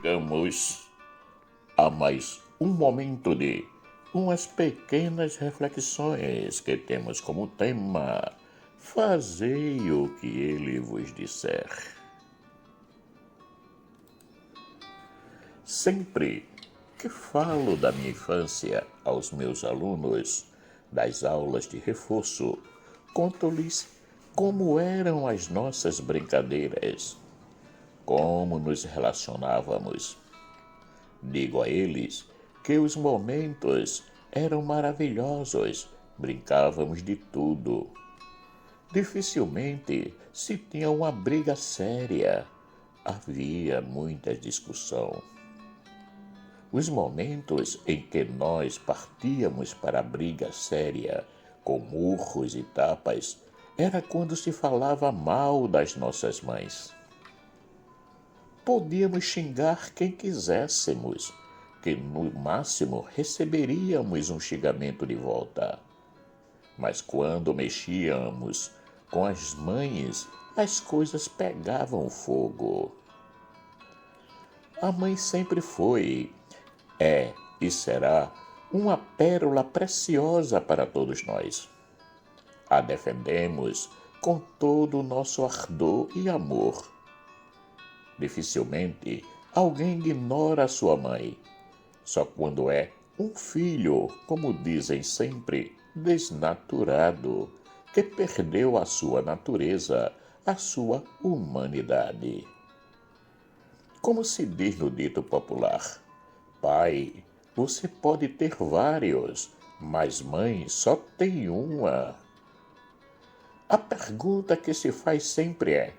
Chegamos a mais um momento de umas pequenas reflexões que temos como tema: fazei o que ele vos disser. Sempre que falo da minha infância aos meus alunos das aulas de reforço, conto-lhes como eram as nossas brincadeiras, como nos relacionávamos. Digo a eles que os momentos eram maravilhosos, brincávamos de tudo. Dificilmente se tinha uma briga séria, havia muita discussão. Os momentos em que nós partíamos para a briga séria, com murros e tapas, era quando se falava mal das nossas mães. Podíamos xingar quem quiséssemos, que no máximo receberíamos um xingamento de volta. Mas quando mexíamos com as mães, as coisas pegavam fogo. A mãe sempre foi, é e será uma pérola preciosa para todos nós. A defendemos com todo o nosso ardor e amor. Dificilmente alguém ignora a sua mãe. Só quando é um filho, como dizem sempre, desnaturado, que perdeu a sua natureza, a sua humanidade. Como se diz no dito popular, pai, você pode ter vários, mas mãe só tem uma. A pergunta que se faz sempre é: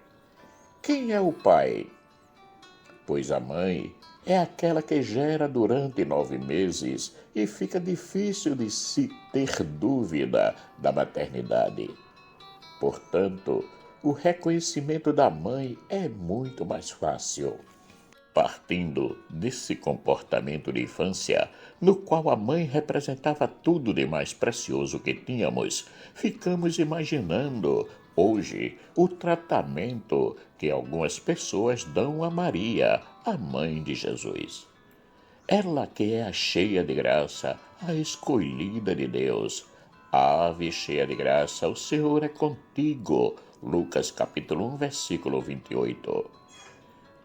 quem é o pai? Pois a mãe é aquela que gera durante 9 meses e fica difícil de se ter dúvida da maternidade. Portanto, o reconhecimento da mãe é muito mais fácil. Partindo desse comportamento de infância, no qual a mãe representava tudo de mais precioso que tínhamos, ficamos imaginando, hoje, o tratamento que algumas pessoas dão a Maria, a mãe de Jesus. Ela que é a cheia de graça, a escolhida de Deus. Ave cheia de graça, o Senhor é contigo. Lucas capítulo 1, versículo 28.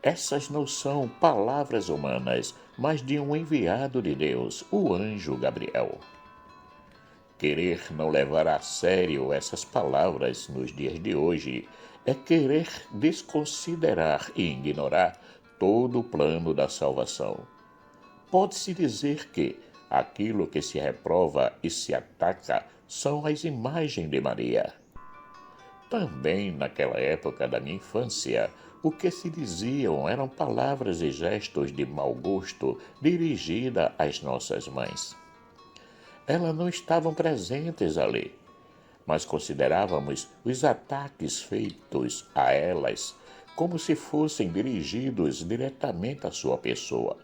Essas não são palavras humanas, mas de um enviado de Deus, o anjo Gabriel. Querer não levar a sério essas palavras nos dias de hoje é querer desconsiderar e ignorar todo o plano da salvação. Pode-se dizer que aquilo que se reprova e se ataca são as imagens de Maria. Também naquela época da minha infância, o que se diziam eram palavras e gestos de mau gosto dirigida às nossas mães. Elas não estavam presentes ali, mas considerávamos os ataques feitos a elas como se fossem dirigidos diretamente à sua pessoa.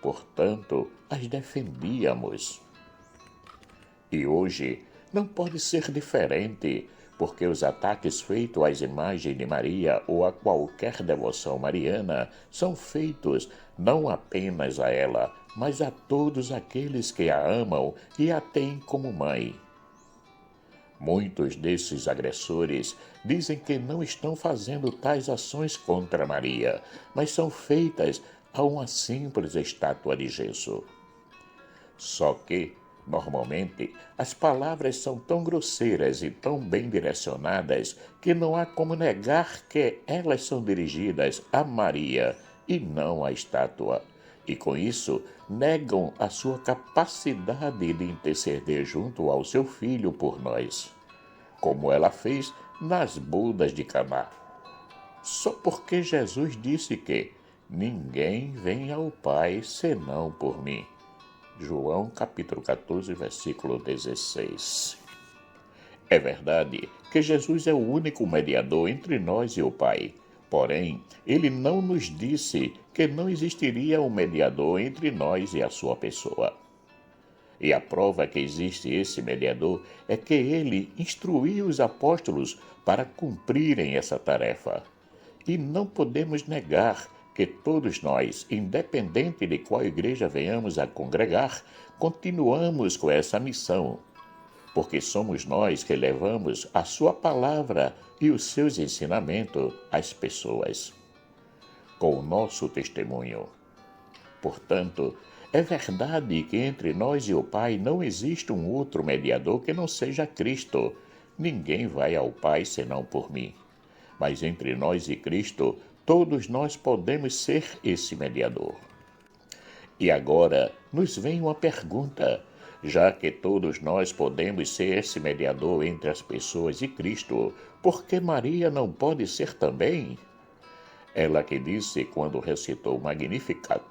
Portanto, as defendíamos. E hoje não pode ser diferente, porque os ataques feitos às imagens de Maria ou a qualquer devoção mariana são feitos não apenas a ela, mas a todos aqueles que a amam e a têm como mãe. Muitos desses agressores dizem que não estão fazendo tais ações contra Maria, mas são feitas a uma simples estátua de gesso. Só que, normalmente, as palavras são tão grosseiras e tão bem direcionadas que não há como negar que elas são dirigidas a Maria e não à estátua. E com isso, negam a sua capacidade de interceder junto ao seu filho por nós, como ela fez nas bodas de Caná. Só porque Jesus disse que ninguém vem ao Pai senão por mim. João capítulo 14, versículo 16. É verdade que Jesus é o único mediador entre nós e o Pai. Porém, ele não nos disse que não existiria um mediador entre nós e a sua pessoa. E a prova que existe esse mediador é que ele instruiu os apóstolos para cumprirem essa tarefa. E não podemos negar que todos nós, independente de qual igreja venhamos a congregar, continuamos com essa missão, porque somos nós que levamos a sua palavra e os seus ensinamentos às pessoas, com o nosso testemunho. Portanto, é verdade que entre nós e o Pai não existe um outro mediador que não seja Cristo. Ninguém vai ao Pai senão por mim. Mas entre nós e Cristo, todos nós podemos ser esse mediador. E agora nos vem uma pergunta. Já que todos nós podemos ser esse mediador entre as pessoas e Cristo, por que Maria não pode ser também? Ela que disse quando recitou o Magnificat,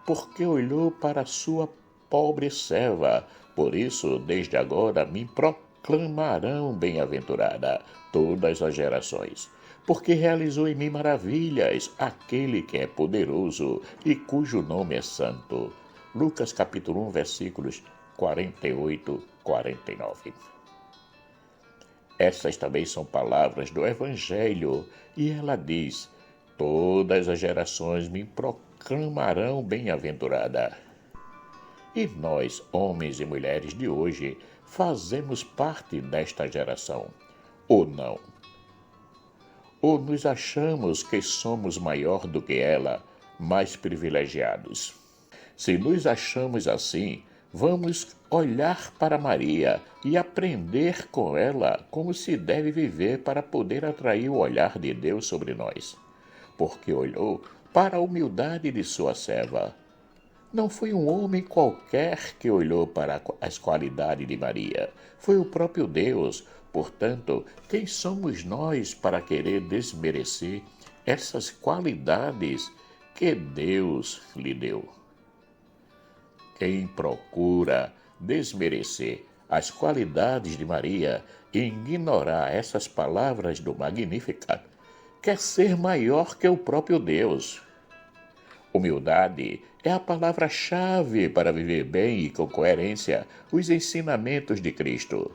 porque olhou para a sua pobre serva. Por isso, desde agora, me proclamarão bem-aventurada todas as gerações. Porque realizou em mim maravilhas aquele que é poderoso e cujo nome é santo. Lucas capítulo 1, versículos 48, 49. Essas também são palavras do Evangelho, e ela diz: todas as gerações me proclamarão bem-aventurada. E nós, homens e mulheres de hoje, fazemos parte desta geração, ou não? Ou nos achamos que somos maior do que ela, mais privilegiados? Se nos achamos assim, vamos olhar para Maria e aprender com ela como se deve viver para poder atrair o olhar de Deus sobre nós. Porque olhou para a humildade de sua serva. Não foi um homem qualquer que olhou para as qualidades de Maria. Foi o próprio Deus. Portanto, quem somos nós para querer desmerecer essas qualidades que Deus lhe deu? Quem procura desmerecer as qualidades de Maria e ignorar essas palavras do Magnificat quer ser maior que o próprio Deus. Humildade é a palavra-chave para viver bem e com coerência os ensinamentos de Cristo,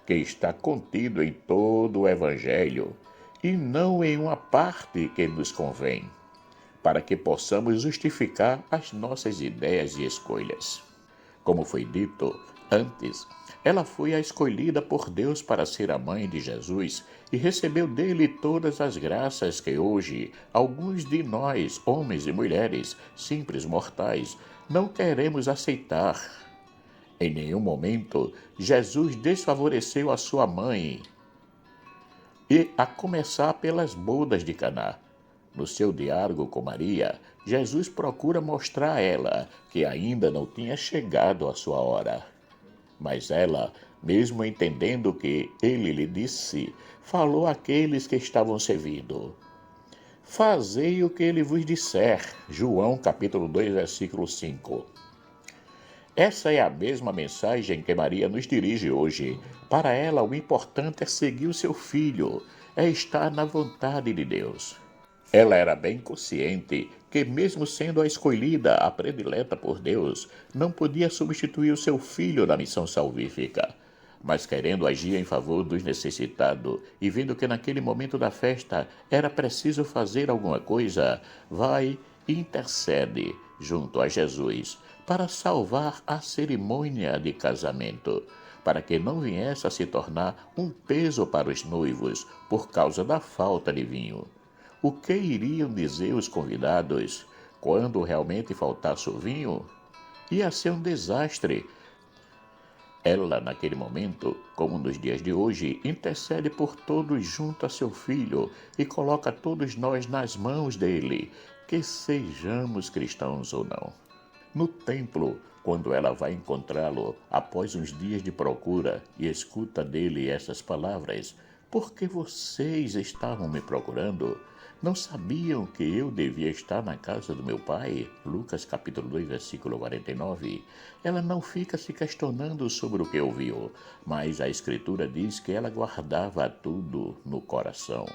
que está contido em todo o Evangelho e não em uma parte que nos convém, para que possamos justificar as nossas ideias e escolhas. Como foi dito antes, ela foi a escolhida por Deus para ser a mãe de Jesus e recebeu dele todas as graças que hoje alguns de nós, homens e mulheres, simples mortais, não queremos aceitar. Em nenhum momento, Jesus desfavoreceu a sua mãe, e a começar pelas bodas de Caná. No seu diálogo com Maria, Jesus procura mostrar a ela que ainda não tinha chegado a sua hora. Mas ela, mesmo entendendo o que ele lhe disse, falou àqueles que estavam servindo: fazei o que ele vos disser. João capítulo 2, versículo 5. Essa é a mesma mensagem que Maria nos dirige hoje. Para ela, o importante é seguir o seu filho, é estar na vontade de Deus. Ela era bem consciente que, mesmo sendo a escolhida, a predileta por Deus, não podia substituir o seu filho na missão salvífica. Mas querendo agir em favor dos necessitados e vendo que naquele momento da festa era preciso fazer alguma coisa, vai e intercede junto a Jesus para salvar a cerimônia de casamento, para que não viesse a se tornar um peso para os noivos por causa da falta de vinho. O que iriam dizer os convidados quando realmente faltasse o vinho? Ia ser um desastre. Ela, naquele momento, como nos dias de hoje, intercede por todos junto a seu filho e coloca todos nós nas mãos dele, que sejamos cristãos ou não. No templo, quando ela vai encontrá-lo após uns dias de procura e escuta dele essas palavras: por que vocês estavam me procurando? Não sabiam que eu devia estar na casa do meu pai? Lucas capítulo 2, versículo 49. Ela não fica se questionando sobre o que ouviu, mas a Escritura diz que ela guardava tudo no coração.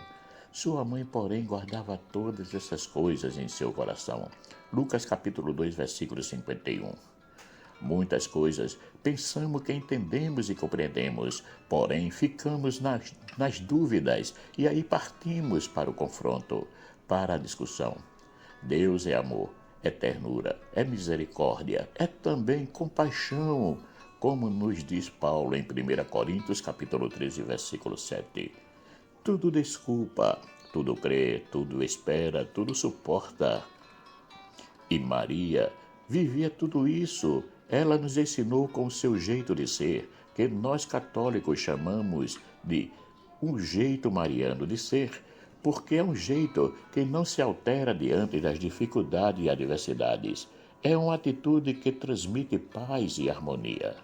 Sua mãe, porém, guardava todas essas coisas em seu coração. Lucas capítulo 2, versículo 51. Muitas coisas pensamos que entendemos e compreendemos, porém ficamos nas dúvidas e aí partimos para o confronto, para a discussão. Deus é amor, é ternura, é misericórdia, é também compaixão, como nos diz Paulo em 1 Coríntios capítulo 13, versículo 7. Tudo desculpa, tudo crê, tudo espera, tudo suporta. E Maria vivia tudo isso. Ela nos ensinou com o seu jeito de ser, que nós católicos chamamos de um jeito mariano de ser, porque é um jeito que não se altera diante das dificuldades e adversidades. É uma atitude que transmite paz e harmonia.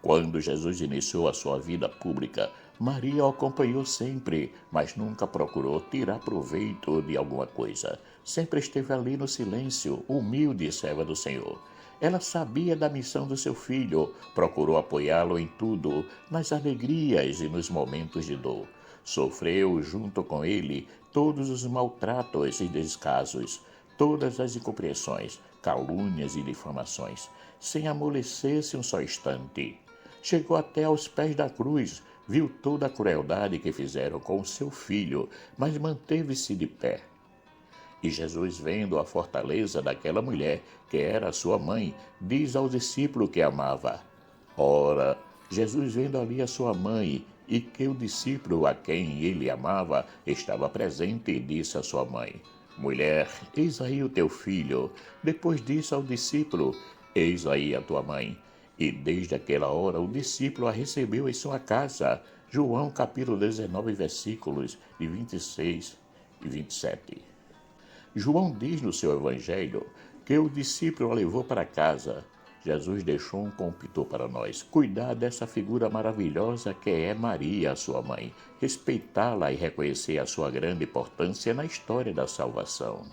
Quando Jesus iniciou a sua vida pública, Maria o acompanhou sempre, mas nunca procurou tirar proveito de alguma coisa. Sempre esteve ali no silêncio, humilde serva do Senhor. Ela sabia da missão do seu filho, procurou apoiá-lo em tudo, nas alegrias e nos momentos de dor. Sofreu junto com ele todos os maltratos e descasos, todas as incompreensões, calúnias e difamações, sem amolecer-se um só instante. Chegou até aos pés da cruz, viu toda a crueldade que fizeram com o seu filho, mas manteve-se de pé. E Jesus, vendo a fortaleza daquela mulher, que era sua mãe, diz ao discípulo que amava. Ora, Jesus, vendo ali a sua mãe, e que o discípulo a quem ele amava estava presente, disse à sua mãe: Mulher, eis aí o teu filho. Depois disse ao discípulo: Eis aí a tua mãe. E desde aquela hora o discípulo a recebeu em sua casa. João capítulo 19, versículos de 26 e 27. João diz no seu evangelho que o discípulo a levou para casa. Jesus deixou um convite para nós: cuidar dessa figura maravilhosa que é Maria, sua mãe, respeitá-la e reconhecer a sua grande importância na história da salvação.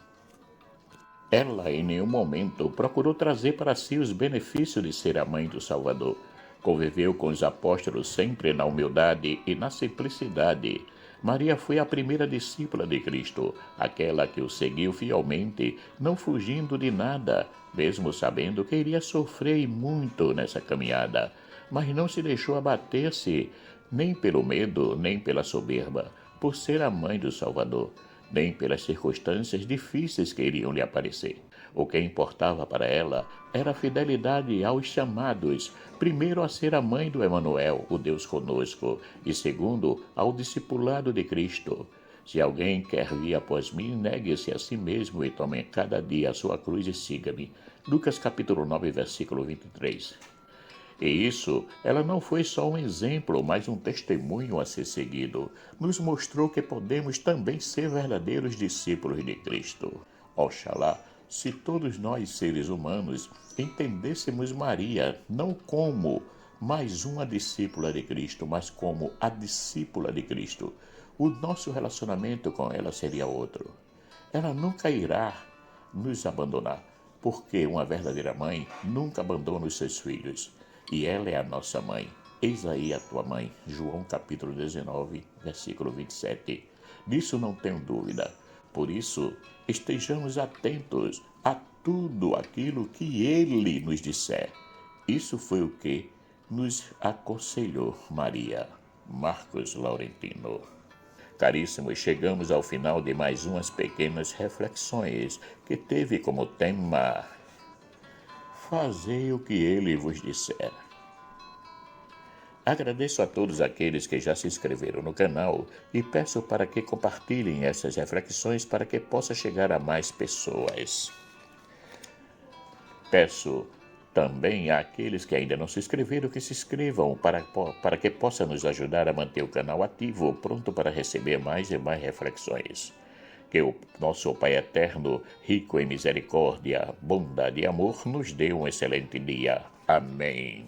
Ela em nenhum momento procurou trazer para si os benefícios de ser a mãe do Salvador. Conviveu com os apóstolos sempre na humildade e na simplicidade. Maria foi a primeira discípula de Cristo, aquela que o seguiu fielmente, não fugindo de nada, mesmo sabendo que iria sofrer muito nessa caminhada. Mas não se deixou abater-se, nem pelo medo, nem pela soberba, por ser a mãe do Salvador, nem pelas circunstâncias difíceis que iriam lhe aparecer. O que importava para ela era a fidelidade aos chamados, primeiro a ser a mãe do Emanuel, o Deus conosco, e segundo, ao discipulado de Cristo. Se alguém quer vir após mim, negue-se a si mesmo e tome cada dia a sua cruz e siga-me. Lucas capítulo 9, versículo 23. E isso, ela não foi só um exemplo, mas um testemunho a ser seguido. Nos mostrou que podemos também ser verdadeiros discípulos de Cristo. Oxalá, se todos nós, seres humanos, entendêssemos Maria não como mais uma discípula de Cristo, mas como a discípula de Cristo, o nosso relacionamento com ela seria outro. Ela nunca irá nos abandonar, porque uma verdadeira mãe nunca abandona os seus filhos. E ela é a nossa mãe. Eis aí a tua mãe. João capítulo 19, versículo 27. Disso não tenho dúvida. Por isso, estejamos atentos a tudo aquilo que ele nos disser. Isso foi o que nos aconselhou Maria. Marcos Laurentino. Caríssimos, chegamos ao final de mais umas pequenas reflexões que teve como tema: fazei o que ele vos disser. Agradeço a todos aqueles que já se inscreveram no canal e peço para que compartilhem essas reflexões para que possa chegar a mais pessoas. Peço também àqueles que ainda não se inscreveram que se inscrevam para que possa nos ajudar a manter o canal ativo, pronto para receber mais e mais reflexões. Que o nosso Pai Eterno, rico em misericórdia, bondade e amor, nos dê um excelente dia. Amém.